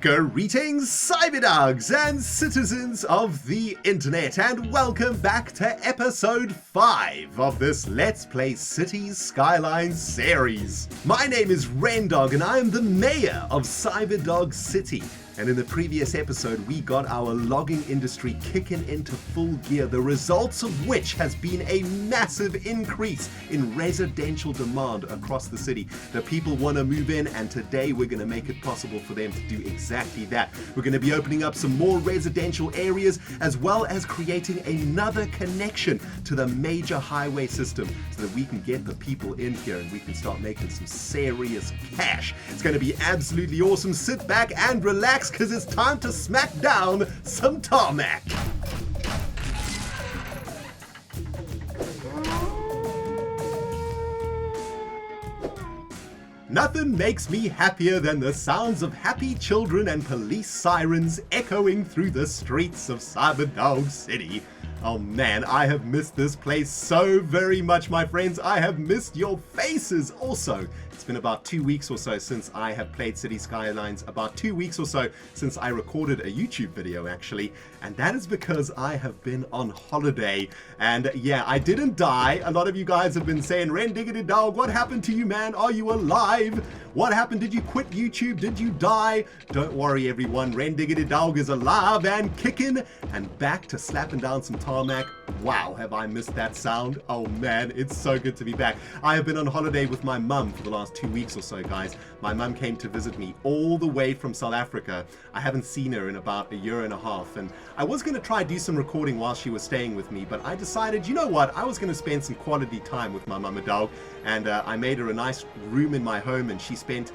Greetings, Cyberdogs and citizens of the internet, and welcome back to episode 5 of this Let's Play City Skylines series. My name is ReNDoG and I am the mayor of Cyberdog City. And in the previous episode, we got our logging industry kicking into full gear, the results of which has been a massive increase in residential demand across the city. The people want to move in, and today we're going to make it possible for them to do exactly that. We're going to be opening up some more residential areas, as well as creating another connection to the major highway system so that we can get the people in here and we can start making some serious cash. It's going to be absolutely awesome. Sit back and relax, because it's time to smack down some tarmac. Nothing makes me happier than the sounds of happy children and police sirens echoing through the streets of Cyberdog City. Oh man, I have missed this place so very much, my friends. I have missed your faces also. It's been about 2 weeks or so since I have played City Skylines, about 2 weeks or so since I recorded a YouTube video actually, and that is because I have been on holiday. And yeah, I didn't die. A lot of you guys have been saying, ReNDoG, what happened to you, man? Are you alive? What happened? Did you quit YouTube? Did you die? Don't worry everyone, ReNDoG is alive and kicking and back to slapping down some tarmac. Wow, have I missed that sound? Oh man, it's so good to be back. I have been on holiday with my mum for the last 2 weeks or so, guys. My mum came to visit me all the way from South Africa. I haven't seen her in about a year and a half, and I was going to try do some recording while she was staying with me, but I decided, you know what, I was going to spend some quality time with my mum and dog, and I made her a nice room in my home, and she spent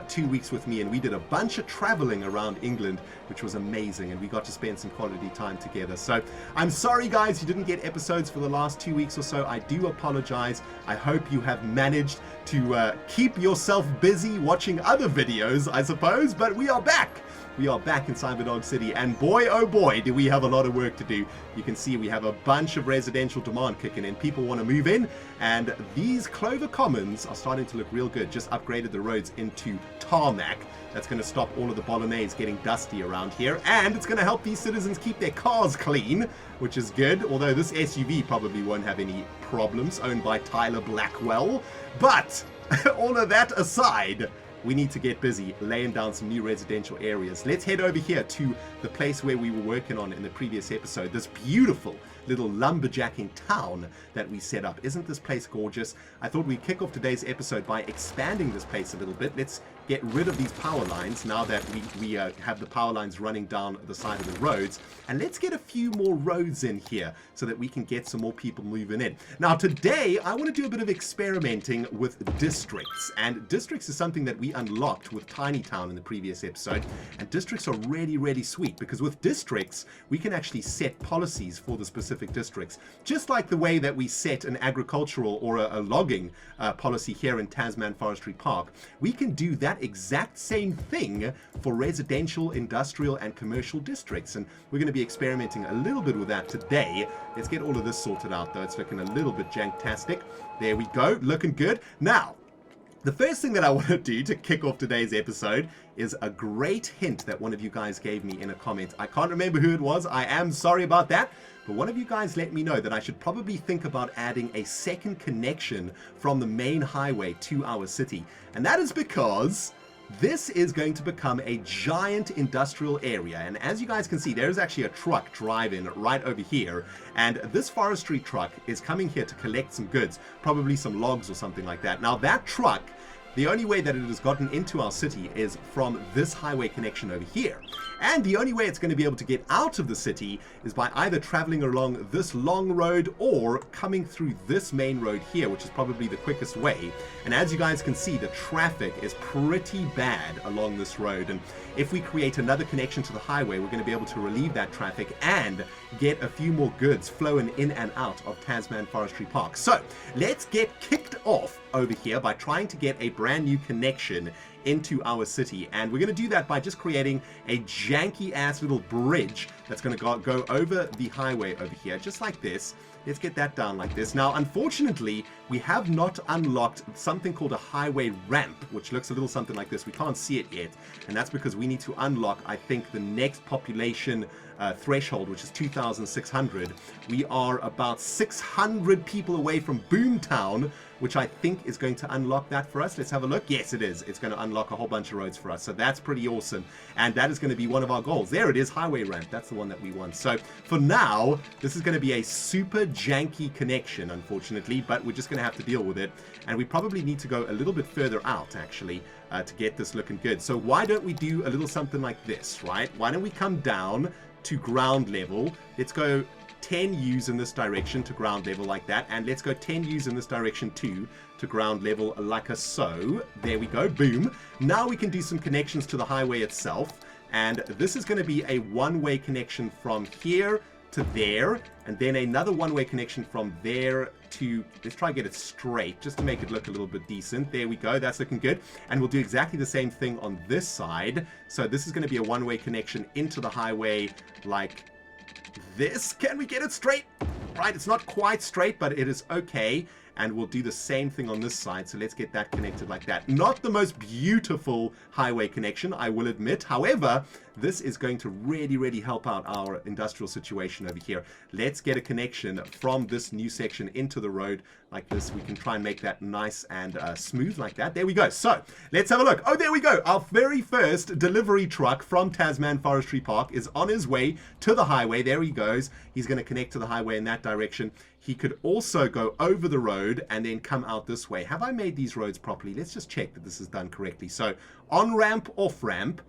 2 weeks with me, and we did a bunch of traveling around England, which was amazing, and we got to spend some quality time together. So I'm sorry guys, you didn't get episodes for the last 2 weeks or so. I do apologize. I hope you have managed to keep yourself busy watching other videos, I suppose, but we are back. We are back in Cyberdog City, and boy oh boy do we have a lot of work to do. You can see we have a bunch of residential demand kicking in. People want to move in, and these Clover Commons are starting to look real good. Just upgraded the roads into tarmac. That's going to stop all of the bolognese getting dusty around here, and it's going to help these citizens keep their cars clean, which is good, although this SUV probably won't have any problems, owned by Tyler Blackwell. But all of that aside, we need to get busy laying down some new residential areas. Let's head over here to the place where we were working on in the previous episode, this beautiful little lumberjacking town that we set up. Isn't this place gorgeous? I thought we'd kick off today's episode by expanding this place a little bit. Let's get rid of these power lines now that we have the power lines running down the side of the roads, and let's get a few more roads in here so that we can get some more people moving in. Now today I want to do a bit of experimenting with districts, and districts is something that we unlocked with Tiny Town in the previous episode, and districts are really sweet because with districts we can actually set policies for the specific districts, just like the way that we set an agricultural or a logging policy here in Tazman Forestry Park. We can do that exact same thing for residential, industrial and commercial districts, and we're going to be experimenting a little bit with that today. Let's get all of this sorted out though. It's looking a little bit janktastic. There we go, looking good. Now the first thing that I want to do to kick off today's episode is a great hint that one of you guys gave me in a comment. I can't remember who it was. I am sorry about that. But one of you guys let me know that I should probably think about adding a second connection from the main highway to our city. And that is because this is going to become a giant industrial area, and as you guys can see, there's actually a truck driving right over here, and this forestry truck is coming here to collect some goods, probably some logs or something like that. Now that truck, the only way that it has gotten into our city is from this highway connection over here. And the only way it's going to be able to get out of the city is by either traveling along this long road or coming through this main road here, which is probably the quickest way. And as you guys can see, the traffic is pretty bad along this road. And if we create another connection to the highway, we're going to be able to relieve that traffic and get a few more goods flowing in and out of Tazman Forestry Park. So let's get kicked off over here by trying to get a brand new connection into our city, and we're going to do that by just creating a janky ass little bridge that's going to go over the highway over here, just like this. let's get that down like this. Now, unfortunately, we have not unlocked something called a highway ramp, which looks a little something like this. We can't see it yet, and that's because we need to unlock, I think, the next population threshold, which is 2,600. We are about 600 people away from Boomtown, which I think is going to unlock that for us. Let's have a look. Yes, it is. It's going to unlock a whole bunch of roads for us. So that's pretty awesome. And that is going to be one of our goals. There it is, highway ramp. That's the one that we want. So for now, this is going to be a super janky connection, unfortunately, but we're just going to have to deal with it. And we probably need to go a little bit further out, actually, to get this looking good. So why don't we do a little something like this, right? Why don't we come down to ground level? Let's go 10 U's in this direction to ground level like that, and let's go 10 U's in this direction too to ground level like so. There we go, boom. Now we can do some connections to the highway itself, and this is going to be a one-way connection from here to there, and then another one-way connection from there to, let's try and get it straight just to make it look a little bit decent. There we go, that's looking good. And we'll do exactly the same thing on this side. So this is going to be a one-way connection into the highway like this. Can we get it straight? Right, it's not quite straight, but it is okay. And we'll do the same thing on this side. So let's get that connected like that. Not the most beautiful highway connection, I will admit. However, this is going to really, really help out our industrial situation over here. Let's get a connection from this new section into the road like this. We can try and make that nice and smooth like that. There we go. So let's have a look. Oh, there we go. Our very first delivery truck from Tazman Forestry Park is on his way to the highway. There he goes. He's going to connect to the highway in that direction. He could also go over the road and then come out this way. Have I made these roads properly? Let's just check that this is done correctly. So on-ramp, off-ramp,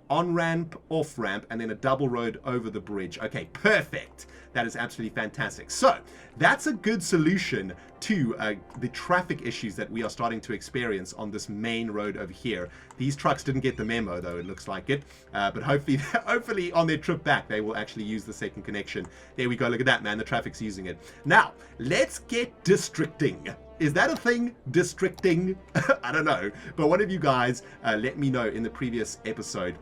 on-ramp, off-ramp, and then a double road over the bridge. Okay, perfect. That is absolutely fantastic. So that's a good solution to the traffic issues that we are starting to experience on this main road over here. These trucks didn't get the memo, though, it looks like it. But hopefully on their trip back, they will actually use the second connection. There we go. Look at that, man. The traffic's using it. Now, let's get districting. Is that a thing? Districting? I don't know. But one of you guys let me know in the previous episode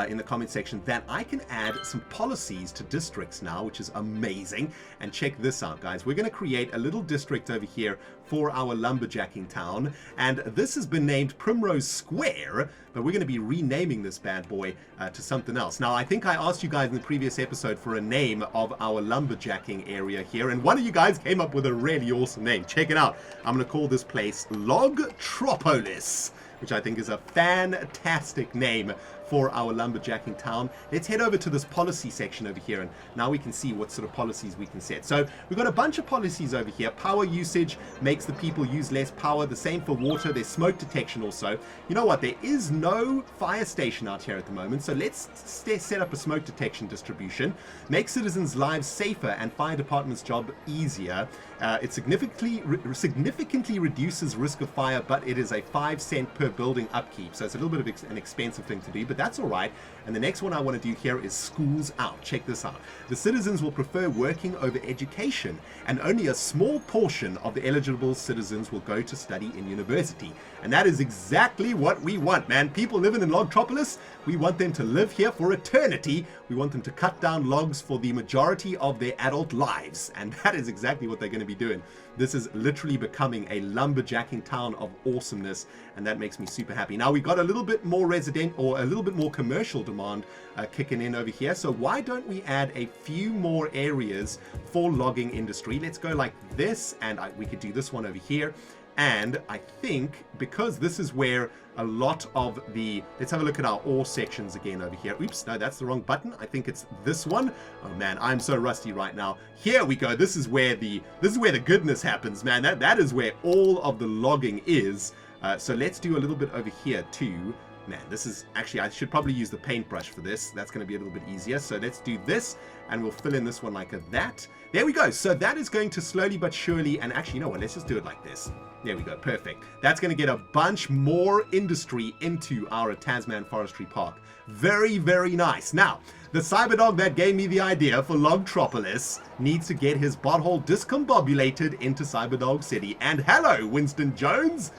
in the comment section that I can add some policies to districts now, which is amazing. And check this out, guys. We're going to create a little district over here for our lumberjacking town, and this has been named Primrose Square, but we're going to be renaming this bad boy to something else. Now, I think I asked you guys in the previous episode for a name of our lumberjacking area here, and one of you guys came up with a really awesome name. Check it out. I'm going to call this place Logtropolis, which I think is a fantastic name for our lumberjacking town. Let's head over to this policy section over here, and now we can see what sort of policies we can set. So we've got a bunch of policies over here. Power usage makes the people use less power. The same for water. There's smoke detection also. You know what? There is no fire station out here at the moment, so let's set up a smoke detection distribution. Make citizens' lives safer and fire department's job easier. It significantly reduces risk of fire, but it is a 5 cent per building upkeep, so it's a little bit of an expensive thing to do, but that's all right. And the next one I want to do here is schools out. Check this out. The citizens will prefer working over education, and only a small portion of the eligible citizens will go to study in university. And that is exactly what we want, man. People living in Logtropolis, we want them to live here for eternity. We want them to cut down logs for the majority of their adult lives, and that is exactly what they're going to be doing. This is literally becoming a lumberjacking town of awesomeness, and that makes me super happy. Now, we got a little bit more resident, or a little bit more commercial demand kicking in over here, so why don't we add a few more areas for logging industry? Let's go like this, and we could do this one over here. And I think because this is where a lot of the, let's have a look at our ore sections again over here. Oops, no, that's the wrong button. I think it's this one. Oh man, I'm so rusty right now. Here we go. This is where the goodness happens, man. That is where all of the logging is. So let's do a little bit over here too. Man, this is actually, I should probably use the paintbrush for this. That's going to be a little bit easier. So let's do this, and we'll fill in this one like that. There we go. So that is going to slowly but surely, and actually, you know what? Let's just do it like this. There we go. Perfect. That's going to get a bunch more industry into our Tazman Forestry Park. Very, very nice. Now, the Cyberdog that gave me the idea for Logtropolis needs to get his butthole discombobulated into Cyberdog City. And hello, Winston Jones.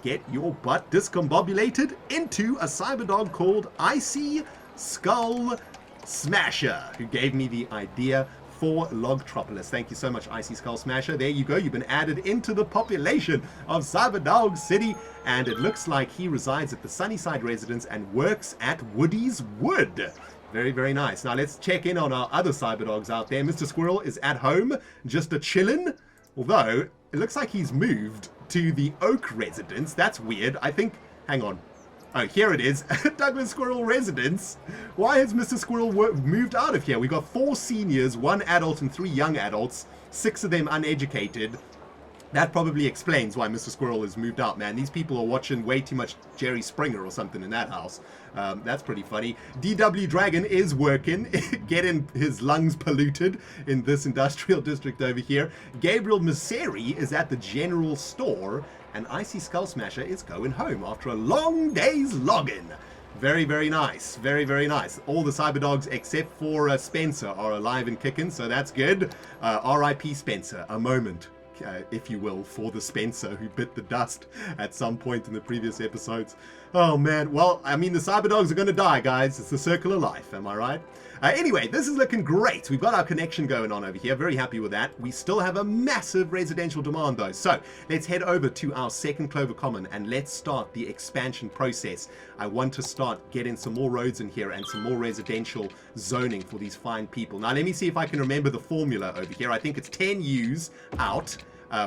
Get your butt discombobulated into a Cyberdog called Icy Skull Smasher, who gave me the idea for Logtropolis. Thank you so much, Icy Skull Smasher. There you go. You've been added into the population of Cyberdog City, and it looks like he resides at the Sunnyside residence and works at Woody's Wood. Very, very nice. Now let's check in on our other Cyberdogs out there. Mr. Squirrel is at home, just a chillin', although it looks like he's moved to the Oak residence. That's weird. I think, hang on. Oh, here it is. Douglas Squirrel residence. Why has Mr. Squirrel moved out of here? We got 4 seniors, 1 adult and 3 young adults, 6 of them uneducated. That probably explains why Mr. Squirrel has moved out, man. These people are watching way too much Jerry Springer or something in that house. That's pretty funny. DW Dragon is working, getting his lungs polluted in this industrial district over here. Gabriel Messeri is at the general store, and Icy Skull Smasher is going home after a long day's login. Very, very nice. Very, very nice. All the Cyberdogs except for Spencer are alive and kicking, so that's good. R.I.P. Spencer. A moment, if you will, for the Spencer who bit the dust at some point in the previous episodes. Oh man, well, I mean, the Cyberdogs are going to die, guys. It's the circle of life, am I right? Anyway, this is looking great. We've got our connection going on over here. Very happy with that. We still have a massive residential demand, though. So let's head over to our second Clover Common and let's start the expansion process. I want to start getting some more roads in here and some more residential zoning for these fine people. Now, let me see if I can remember the formula over here. I think it's 10 U's out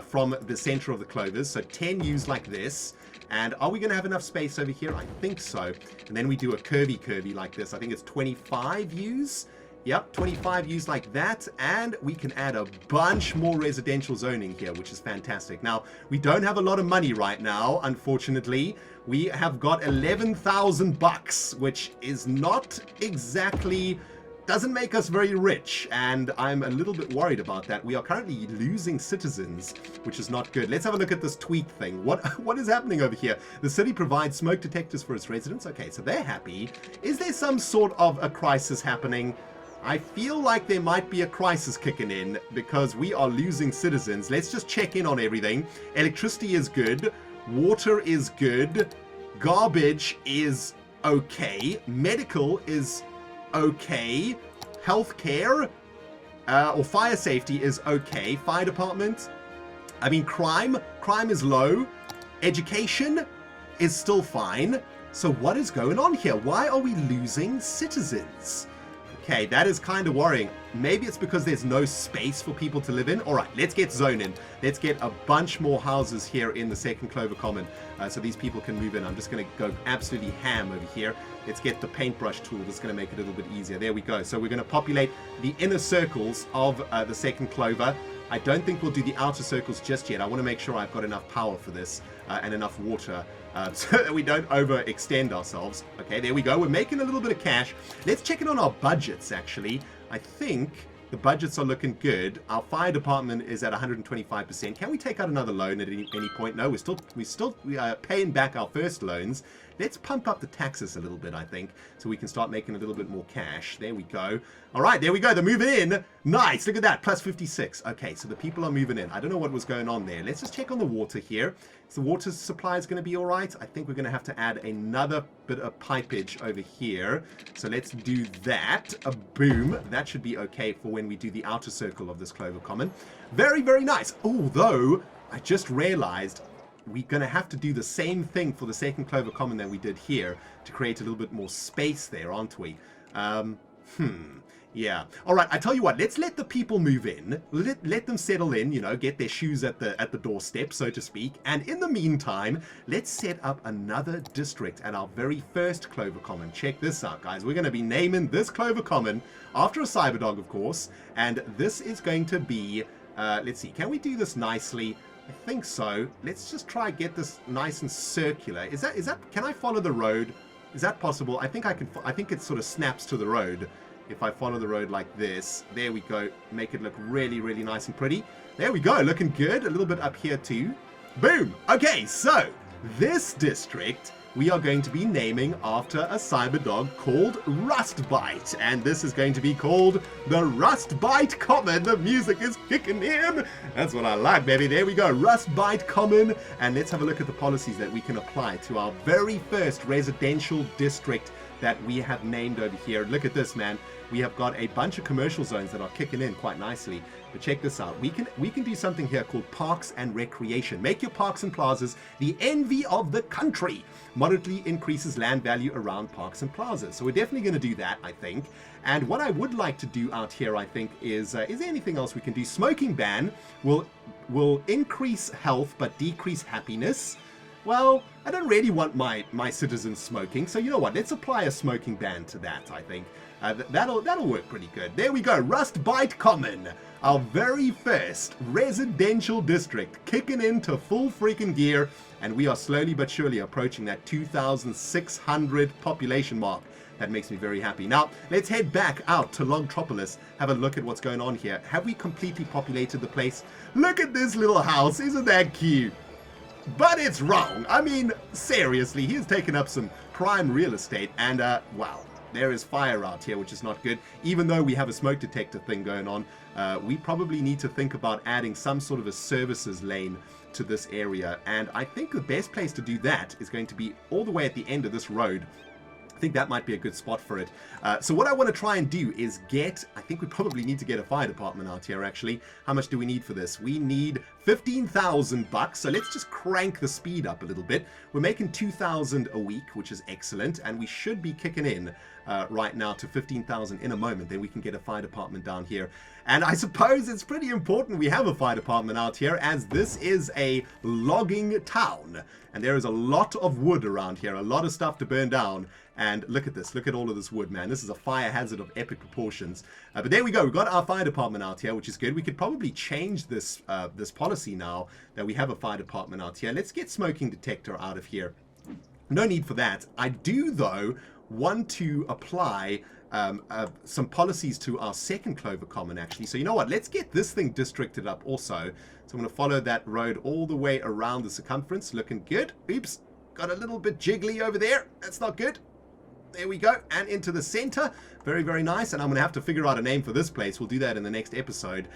from the center of the clovers. So 10 U's like this. And are we going to have enough space over here? I think so. And then we do a curvy like this. I think it's 25 U's. Yep, 25 U's like that. And we can add a bunch more residential zoning here, which is fantastic. Now, we don't have a lot of money right now, unfortunately. We have got 11,000 bucks, which is not exactly... doesn't make us very rich, and I'm a little bit worried about that. We are currently losing citizens, which is not good. Let's have a look at this tweet thing. What is happening over here? The city provides smoke detectors for its residents. Okay, so they're happy. Is there some sort of a crisis happening? I feel like there might be a crisis kicking in because we are losing citizens. Let's just check in on everything. Electricity is good. Water is good. Garbage is okay. Medical is okay. Healthcare or fire safety is okay. Fire department, I mean, crime is low. Education is still fine. So what is going on here? Why are we losing citizens? Okay, that is kind of worrying. Maybe it's because there's no space for people to live in. All right, let's get zoning. Let's get a bunch more houses here in the second Clover Common so these people can move in. I'm just going to go absolutely ham over here. Let's get the paintbrush tool. That's going to make it a little bit easier. There we go. So we're going to populate the inner circles of the second Clover. I don't think we'll do the outer circles just yet. I want to make sure I've got enough power for this and enough water so that we don't overextend ourselves. Okay, there we go. We're making a little bit of cash. Let's check in on our budgets, actually. I think the budgets are looking good. Our fire department is at 125%. Can we take out another loan at any point? No, we're still paying back our first loans. Let's pump up the taxes a little bit, I think, so we can start making a little bit more cash. There we go. All right, there we go. They're moving in. Nice. Look at that. Plus 56. Okay, so the people are moving in. I don't know what was going on there. Let's just check on the water here. Is the water supply is going to be all right? I think we're going to have to add another bit of pipage over here. So let's do that. Boom. That should be okay for when we do the outer circle of this Clover Common. Very, very nice. Although, I just realized we're going to have to do the same thing for the second Clover Common that we did here to create a little bit more space there, aren't we? Yeah. All right, I tell you what, let's let the people move in. Let them settle in, you know, get their shoes at the doorstep, so to speak. And in the meantime, let's set up another district at our very first Clover Common. Check this out, guys. We're going to be naming this Clover Common after a Cyberdog, of course. And this is going to be, let's see, can we do this nicely? I think so. Let's just try get this nice and circular. Is that, can I follow the road? Is that possible? I think I can, I think it sort of snaps to the road. If I follow the road like this, there we go. Make it look really, really nice and pretty. There we go, looking good. A little bit up here too. Boom. Okay, so this district we are going to be naming after a Cyberdog called Rustbite. And this is going to be called the Rustbite Common. The music is kicking in. That's what I like, baby. There we go, Rustbite Common. And let's have a look at the policies that we can apply to our very first residential district that we have named over here. Look at this, man. We have got a bunch of commercial zones that are kicking in quite nicely. But check this out. We can do something here called parks and recreation. Make your parks and plazas the envy of the country. Moderately increases land value around parks and plazas. So we're definitely going to do that, I think. And what I would like to do out here, I think, is there anything else we can do? Smoking ban will increase health but decrease happiness. Well, I don't really want my citizens smoking, so you know what? Let's apply a smoking ban to that, I think. That'll work pretty good. There we go. Rustbite Common, our very first residential district, kicking into full freaking gear, and we are slowly but surely approaching that 2,600 population mark. That makes me very happy. Now, let's head back out to Logropolis, have a look at what's going on here. Have we completely populated the place? Look at this little house. Isn't that cute? But it's wrong. I mean, seriously, he has taken up some prime real estate, and wow, there is fire out here, which is not good. Even though we have a smoke detector thing going on, we probably need to think about adding some sort of a services lane to this area, and I think the best place to do that is going to be all the way at the end of this road. I think that might be a good spot for it. So what I want to try and do is I think we probably need to get a fire department out here, actually. How much do we need for this? We need 15,000 bucks. So let's just crank the speed up a little bit. We're making 2,000 a week, which is excellent. And we should be kicking in right now to 15,000 in a moment. Then we can get a fire department down here. And I suppose it's pretty important we have a fire department out here, as this is a logging town. And there is a lot of wood around here, a lot of stuff to burn down. And look at this. Look at all of this wood, man. This is a fire hazard of epic proportions. But there we go. We've got our fire department out here, which is good. We could probably change this this policy now that we have a fire department out here. Let's get smoking detector out of here. No need for that. I do, though, want to apply some policies to our second Clover Common, actually. So you know what? Let's get this thing districted up also. So I'm going to follow that road all the way around the circumference. Looking good. Oops. Got a little bit jiggly over there. That's not good. There we go, and into the center. Very, very nice, and I'm going to have to figure out a name for this place. We'll do that in the next episode.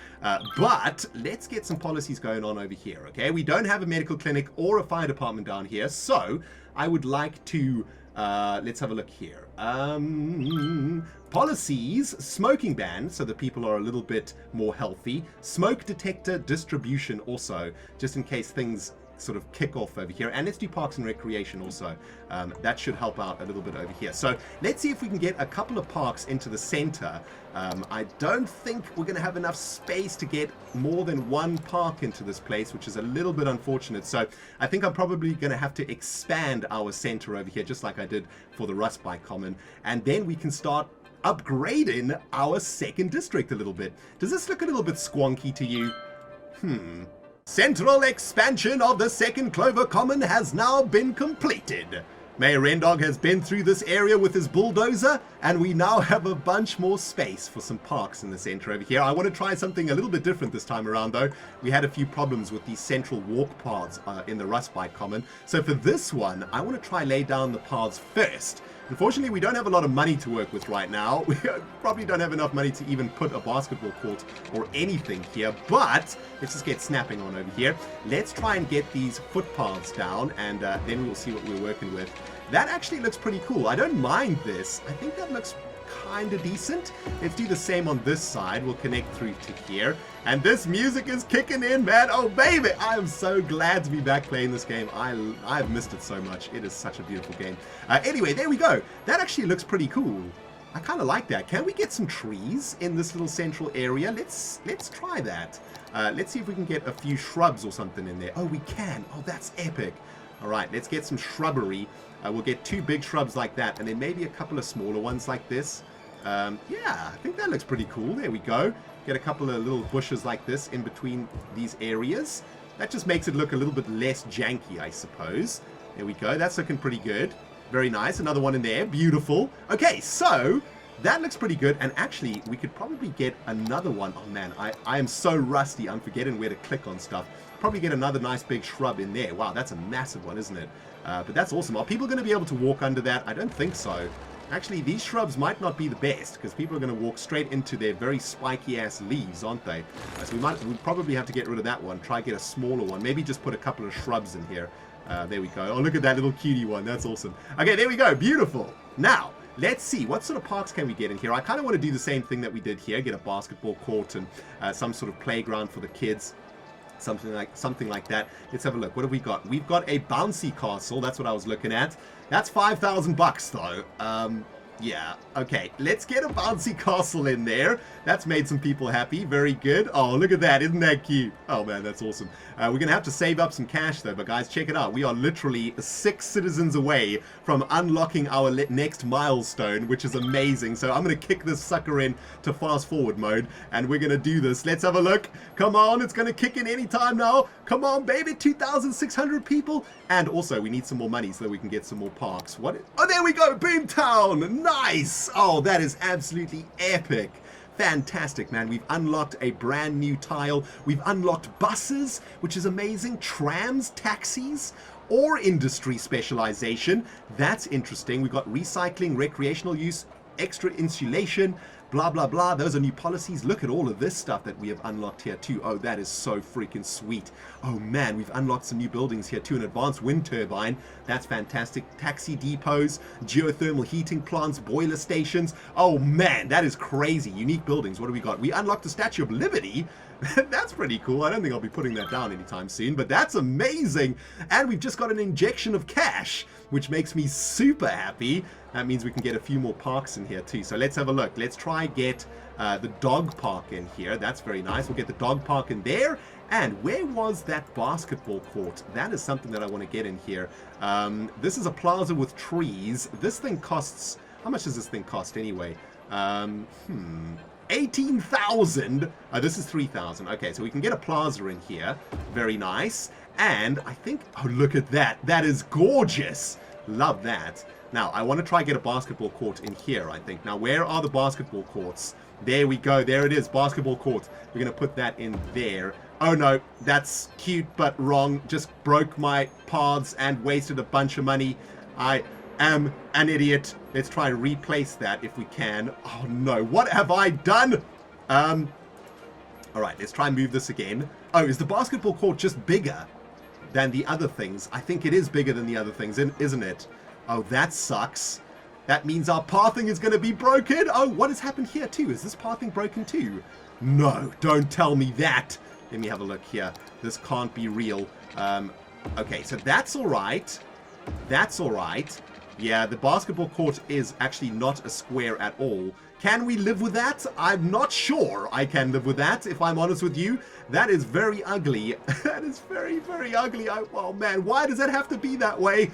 But let's get some policies going on over here, okay? We don't have a medical clinic or a fire department down here, so I would like to, let's have a look here. Policies, smoking ban, so that people are a little bit more healthy. Smoke detector distribution also, just in case things sort of kick off over here. And let's do parks and recreation also. That should help out a little bit over here. So let's see if we can get a couple of parks into the center. I don't think we're going to have enough space to get more than one park into this place, which is a little bit unfortunate. So I think I'm probably going to have to expand our center over here, just like I did for the Rustbite Common. And then we can start upgrading our second district a little bit. Does this look a little bit squonky to you? Central expansion of the second Clover Common has now been completed. Mayor ReNDoG has been through this area with his bulldozer, and we now have a bunch more space for some parks in the center over here. I want to try something a little bit different this time around, though. We had a few problems with these central walk paths in the Rustbite Common. So for this one, I want to try lay down the paths first. Unfortunately, we don't have a lot of money to work with right now. We probably don't have enough money to even put a basketball court or anything here, but let's just get snapping on over here. Let's try and get these footpaths down, and then we'll see what we're working with. That actually looks pretty cool. I don't mind this. I think that looks kind of decent. Let's do the same on this side. We'll connect through to here. And this music is kicking in, man. Oh, baby. I am so glad to be back playing this game. I've missed it so much. It is such a beautiful game. Anyway, there we go. That actually looks pretty cool. I kind of like that. Can we get some trees in this little central area? Let's try that. Let's see if we can get a few shrubs or something in there. Oh, we can. Oh, that's epic. All right, let's get some shrubbery. We'll get 2 big shrubs like that, and then maybe a couple of smaller ones like this. Yeah, I think that looks pretty cool. There we go. Get a couple of little bushes like this in between these areas. That just makes it look a little bit less janky, I suppose. There we go. That's looking pretty good. Very nice. Another one in there. Beautiful. Okay, so that looks pretty good. And actually, we could probably get another one. Oh, man, I am so rusty. I'm forgetting where to click on stuff. Probably get another nice big shrub in there. Wow, that's a massive one, isn't it? But that's awesome. Are people going to be able to walk under that? I don't think so. Actually, these shrubs might not be the best, because people are going to walk straight into their very spiky-ass leaves, aren't they? So we'll probably have to get rid of that one. Try get a smaller one. Maybe just put a couple of shrubs in here. There we go. Oh, look at that little cutie one. That's awesome. Okay, there we go. Beautiful. Now, let's see, what sort of parks can we get in here? I kind of want to do the same thing that we did here, get a basketball court and some sort of playground for the kids. Something like that. Let's have a look. What have we got? We've got a bouncy castle. That's what I was looking at. That's $5,000 though. Yeah, okay, let's get a bouncy castle in there. That's made some people happy. Very good. Oh, look at that. Isn't that cute? Oh, man, that's awesome. We're going to have to save up some cash, though. But, guys, check it out. We are literally 6 citizens away from unlocking our next milestone, which is amazing. So I'm going to kick this sucker in to fast forward mode, and we're going to do this. Let's have a look. Come on, it's going to kick in any time now. Come on, baby. 2,600 people. And also, we need some more money so that we can get some more parks. What? Oh, there we go. Boomtown. Nice. Oh, that is absolutely epic. Fantastic, man. We've unlocked a brand new tile. We've unlocked buses, which is amazing. Trams, taxis, or industry specialization. That's interesting. We've got recycling, recreational use, extra insulation, blah, blah, blah. Those are new policies. Look at all of this stuff that we have unlocked here too. Oh, that is so freaking sweet. Oh man, we've unlocked some new buildings here too. An advanced wind turbine. That's fantastic. Taxi depots, geothermal heating plants, boiler stations. Oh man, that is crazy. Unique buildings. What do we got? We unlocked the Statue of Liberty. That's pretty cool. I don't think I'll be putting that down anytime soon, but that's amazing. And we've just got an injection of cash, which makes me super happy. That means we can get a few more parks in here too. So let's have a look. Let's try get the dog park in here. That's very nice. We'll get the dog park in there. And where was that basketball court? That is something that I want to get in here. This is a plaza with trees. This thing costs... How much does this thing cost anyway? 18,000. This is 3,000. Okay, so we can get a plaza in here. Very nice. And I think... Oh, look at that. That is gorgeous. Love that. Now, I want to try get a basketball court in here, I think. Now, where are the basketball courts? There we go. There it is. Basketball court. We're going to put that in there. Oh, no. That's cute, but wrong. Just broke my paths and wasted a bunch of money. I am an idiot. Let's try and replace that if we can. Oh, no. What have I done? All right. Let's try and move this again. Oh, is the basketball court just bigger than the other things? I think it is bigger than the other things, isn't it? Oh, that sucks. That means our pathing is going to be broken. Oh, what has happened here too? Is this pathing broken too? No, don't tell me that. Let me have a look here. This can't be real. Okay, so that's all right. That's all right. Yeah, the basketball court is actually not a square at all. Can we live with that? I'm not sure I can live with that, if I'm honest with you. That is very ugly. That is very, very ugly. Oh, man, why does it have to be that way?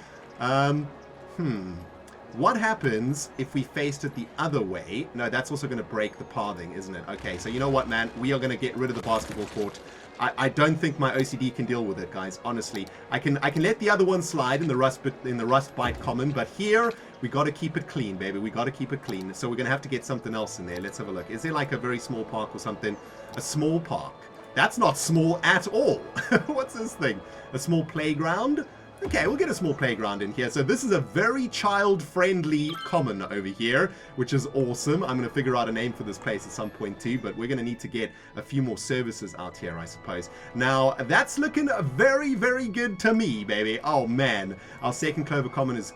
What happens if we faced it the other way? No, that's also going to break the pathing, isn't it? Okay, so you know what, man? We are going to get rid of the basketball court. I don't think my OCD can deal with it, guys. Honestly, I can let the other one slide in the rust bite common, but here we got to keep it clean, baby. We got to keep it clean. So we're going to have to get something else in there. Let's have a look. Is there like a very small park or something? A small park. That's not small at all. What's this thing? A small playground? Okay, we'll get a small playground in here. So this is a very child-friendly common over here, which is awesome. I'm going to figure out a name for this place at some point too, but we're going to need to get a few more services out here, I suppose. Now, that's looking very, very good to me, baby. Oh, man. Our second Clover Common is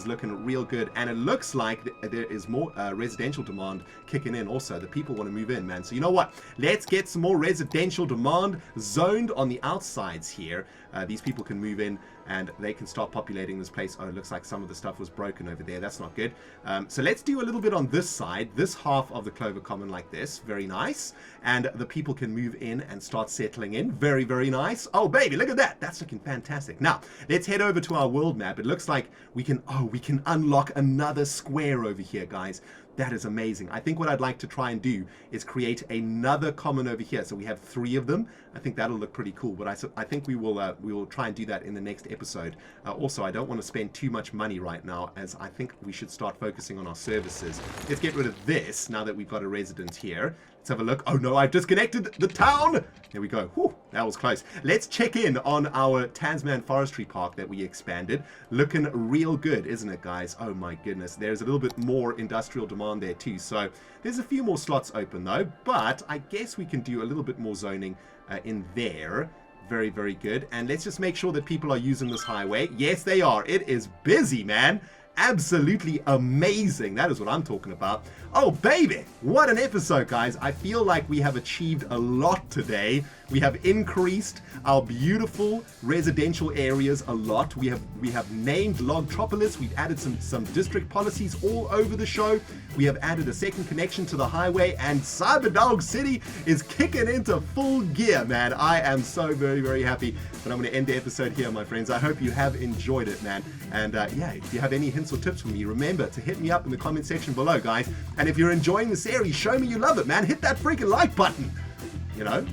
looking real good, and it looks like there is more residential demand kicking in also. The people want to move in, man. So you know what? Let's get some more residential demand zoned on the outsides here. These people can move in and they can start populating this place. Oh, it looks like some of the stuff was broken over there. That's not good. So let's do a little bit on this side, this half of the Clover Common like this. Very nice. And the people can move in and start settling in. Very, very nice. Oh, baby, look at that. That's looking fantastic. Now, let's head over to our world map. It looks like we can unlock another square over here, guys. That is amazing. I think what I'd like to try and do is create another common over here. So we have 3 of them. I think that'll look pretty cool. But I think we will try and do that in the next episode. Also, I don't want to spend too much money right now, as I think we should start focusing on our services. Let's get rid of this now that we've got a resident here. Let's have a look. Oh no, I've disconnected the town. There we go. Whew, that was close. Let's check in on our Tazman Forestry Park that we expanded. Looking real good, isn't it, guys? Oh my goodness. There's a little bit more industrial demand there too. So there's a few more slots open though, but I guess we can do a little bit more zoning in there. Very, very good. And let's just make sure that people are using this highway. Yes, they are. It is busy, man. absolutely amazing. That is what I'm talking about. Oh, baby, what an episode, guys. I feel like we have achieved a lot today. We have increased our beautiful residential areas a lot. We have named Logtropolis. We've added some district policies all over the show. We have added a second connection to the highway, and Cyberdog City is kicking into full gear, man. I am so very, very happy. But I'm going to end the episode here, my friends. I hope you have enjoyed it, man. And yeah, if you have any hints or tips for me, remember to hit me up in the comment section below, guys. And if you're enjoying the series, show me you love it, man. Hit that freaking like button. You know,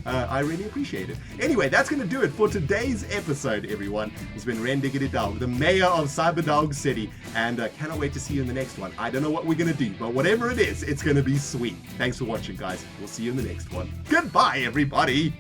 I really appreciate it. Anyway, that's going to do it for today's episode, everyone. It's been ReNDoG, the mayor of Cyberdog City, and cannot wait to see you in the next one. I don't know what we're going to do, but whatever it is, it's going to be sweet. Thanks for watching, guys. We'll see you in the next one. Goodbye, everybody.